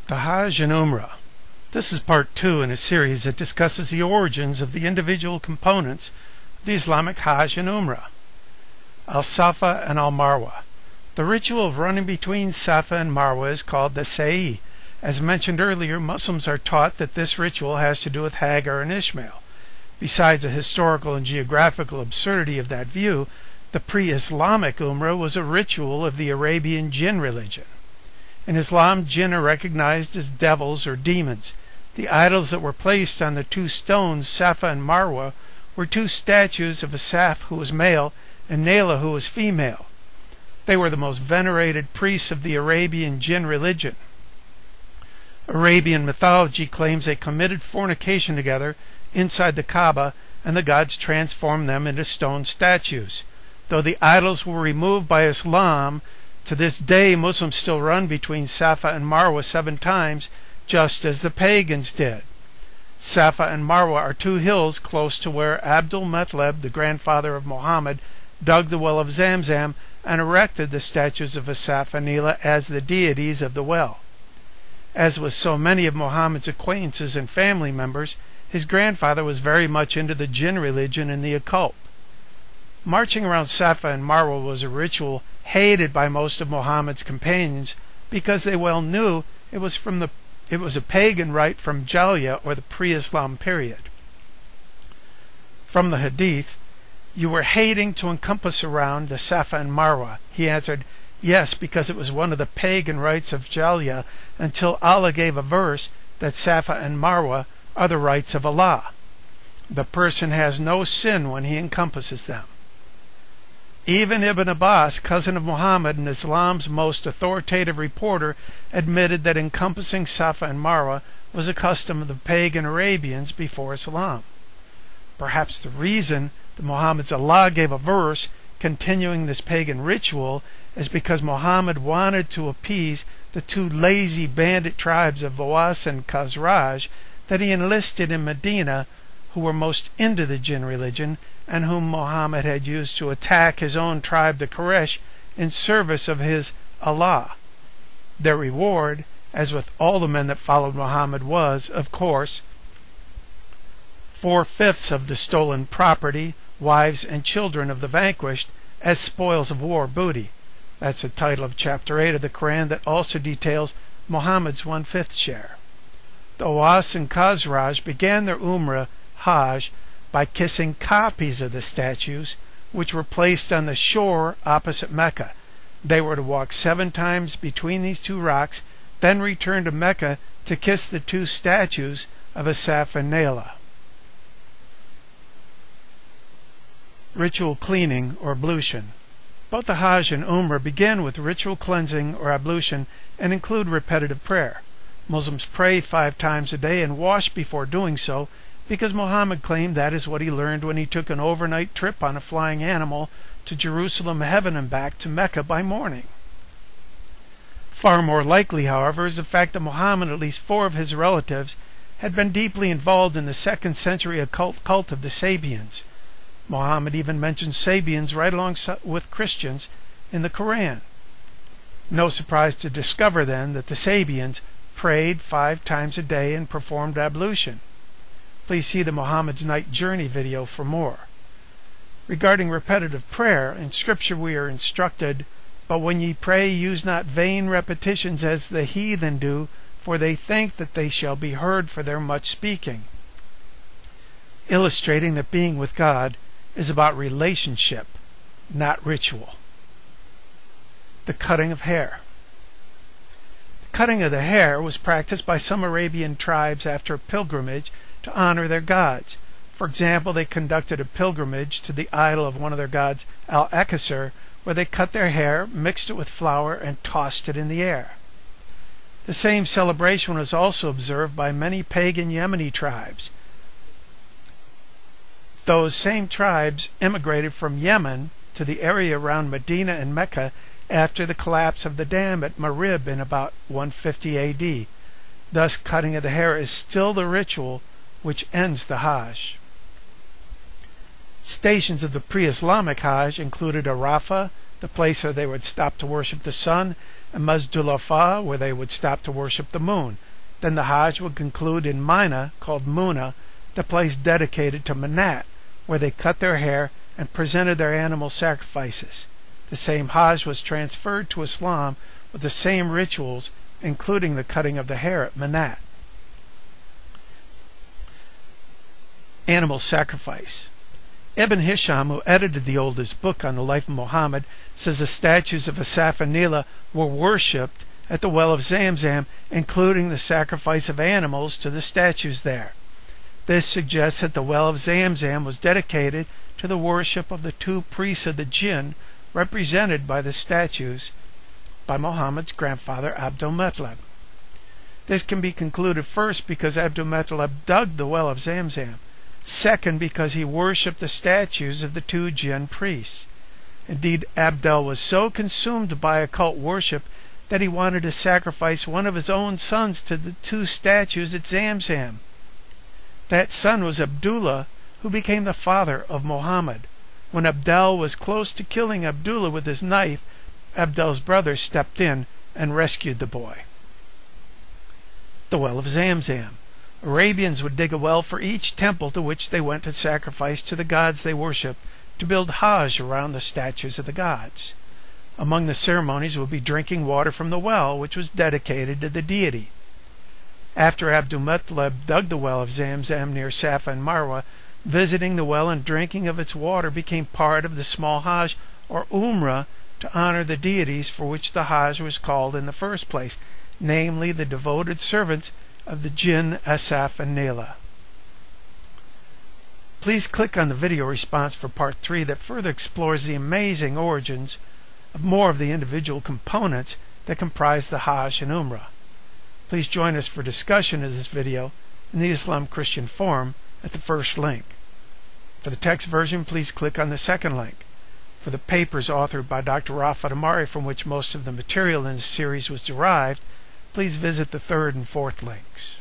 The Hajj and Umrah. This is part 2 in a series that discusses the origins of the individual components of the Islamic Hajj and Umrah. Al-Safa and Al-Marwah. The ritual of running between Safa and Marwa is called the Sa'i. As mentioned earlier, Muslims are taught that this ritual has to do with Hagar and Ishmael. Besides the historical and geographical absurdity of that view, the pre-Islamic Umrah was a ritual of the Arabian jinn religion. In Islam, jinn are recognized as devils or demons. The idols that were placed on the two stones, Safa and Marwa, were two statues of Asaf, who was male, and Naila, who was female. They were the most venerated priests of the Arabian jinn religion. Arabian mythology claims they committed fornication together inside the Kaaba, and the gods transformed them into stone statues. Though the idols were removed by Islam, to this day Muslims still run between Safa and Marwa 7 times, just as the pagans did. Safa and Marwa are 2 hills close to where Abdul Muttalib, the grandfather of Muhammad, dug the well of Zamzam and erected the statues of Asaf and Naila as the deities of the well. As with so many of Muhammad's acquaintances and family members, his grandfather was very much into the jinn religion and the occult. Marching around Safa and Marwa was a ritual hated by most of Muhammad's companions because they well knew it was a pagan rite from Jahiliyyah, or the pre-Islam period. From the Hadith, "You were hating to encompass around the Safa and Marwa." He answered, "Yes, because it was one of the pagan rites of Jahiliyyah, until Allah gave a verse that Safa and Marwa are the rites of Allah. The person has no sin when he encompasses them." Even Ibn Abbas, cousin of Muhammad and Islam's most authoritative reporter, admitted that encompassing Safa and Marwa was a custom of the pagan Arabians before Islam. Perhaps the reason that Muhammad's Allah gave a verse continuing this pagan ritual is because Muhammad wanted to appease the 2 lazy bandit tribes of Aws and Khazraj that he enlisted in Medina, who were most into the jinn religion, and whom Muhammad had used to attack his own tribe, the Quraysh, in service of his Allah. Their reward, as with all the men that followed Muhammad, was, of course, 4/5 of the stolen property, wives and children of the vanquished, as spoils of war booty. That's the title of chapter 8 of the Quran that also details Muhammad's 1/5 share. The Aws and Khazraj began their Umrah Hajj by kissing copies of the statues, which were placed on the shore opposite Mecca. They were to walk 7 times between these 2 rocks, then return to Mecca to kiss the 2 statues of Asaf and Naila. Ritual cleaning or ablution. Both the Hajj and Umrah begin with ritual cleansing or ablution and include repetitive prayer. Muslims pray 5 times a day and wash before doing so, because Muhammad claimed that is what he learned when he took an overnight trip on a flying animal to Jerusalem, heaven, and back to Mecca by morning. Far more likely, however, is the fact that Muhammad and at least 4 of his relatives had been deeply involved in the 2nd century occult cult of the Sabians. Muhammad even mentions Sabians right along with Christians in the Quran. No surprise to discover then that the Sabians prayed 5 times a day and performed ablution. Please see the Muhammad's Night Journey video for more. Regarding repetitive prayer, in Scripture we are instructed, "But when ye pray, use not vain repetitions as the heathen do, for they think that they shall be heard for their much speaking," illustrating that being with God is about relationship, not ritual. The cutting of hair. The cutting of the hair was practiced by some Arabian tribes after a pilgrimage to honor their gods. For example, they conducted a pilgrimage to the idol of one of their gods, Al-Akasir, where they cut their hair, mixed it with flour, and tossed it in the air. The same celebration was also observed by many pagan Yemeni tribes. Those same tribes immigrated from Yemen to the area around Medina and Mecca after the collapse of the dam at Marib in about 150 AD. Thus, cutting of the hair is still the ritual which ends the Hajj. Stations of the pre-Islamic Hajj included Arafah, the place where they would stop to worship the sun, and Muzdalifah, where they would stop to worship the moon. Then the Hajj would conclude in Mina, called Muna, the place dedicated to Manat, where they cut their hair and presented their animal sacrifices. The same Hajj was transferred to Islam with the same rituals, including the cutting of the hair at Manat. Animal sacrifice. Ibn Hisham, who edited the oldest book on the life of Muhammad, says the statues of Al-Safa al-Marwah were worshipped at the well of Zamzam, including the sacrifice of animals to the statues there. This suggests that the well of Zamzam was dedicated to the worship of the two priests of the jinn, represented by the statues by Muhammad's grandfather Abdul-Muttalib. This can be concluded first because Abdul-Muttalib dug the well of Zamzam, second because he worshipped the statues of the two jinn priests. Indeed, Abdul was so consumed by occult worship that he wanted to sacrifice one of his own sons to the two statues at Zamzam. That son was Abdullah, who became the father of Muhammad. When Abdul was close to killing Abdullah with his knife, Abdul's brother stepped in and rescued the boy. The well of Zamzam. Arabians would dig a well for each temple to which they went to sacrifice to the gods they worshipped, to build Hajj around the statues of the gods. Among the ceremonies would be drinking water from the well, which was dedicated to the deity. After Abdul-Muttalib dug the well of Zamzam near Safa and Marwa, visiting the well and drinking of its water became part of the small Hajj or Umrah to honor the deities for which the Hajj was called in the first place, namely the devoted servants of the jinn Asaf and Nila. Please click on the video response for part 3 that further explores the amazing origins of more of the individual components that comprise the Hajj and Umrah. Please join us for discussion of this video in the Islam Christian Forum at the first link. For the text version, please click on the second link. For the papers authored by Dr. Rafat Amari, from which most of the material in this series was derived, please visit the third and fourth links.